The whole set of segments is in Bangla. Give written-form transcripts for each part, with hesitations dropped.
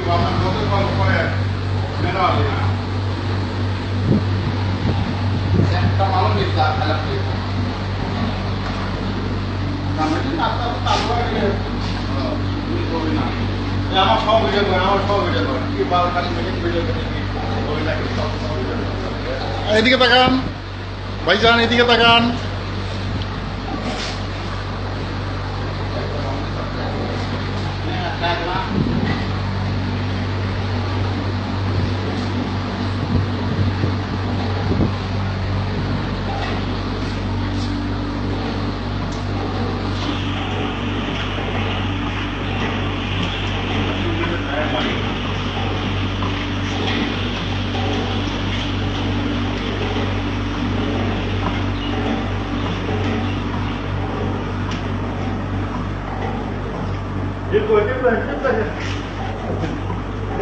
আমার সব ভিডিও করে আমার সব ভিডিও করে কি বাল খালি মিনিট ভিডিও করে এদিকে তাকান ভাইজান, এদিকে তাকান।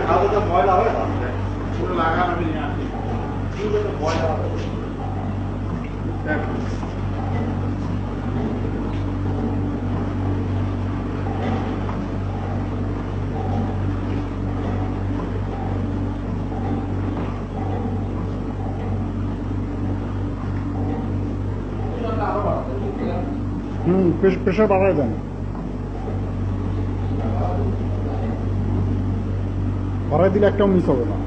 হাতে ময়লা হয়ে যাচ্ছে পুরো লাগানো নিয়ে আসি ময়লা হবে প্রেশার বাড়ায় দেন, বাড়াই দিলে একটাও মিস হবে না।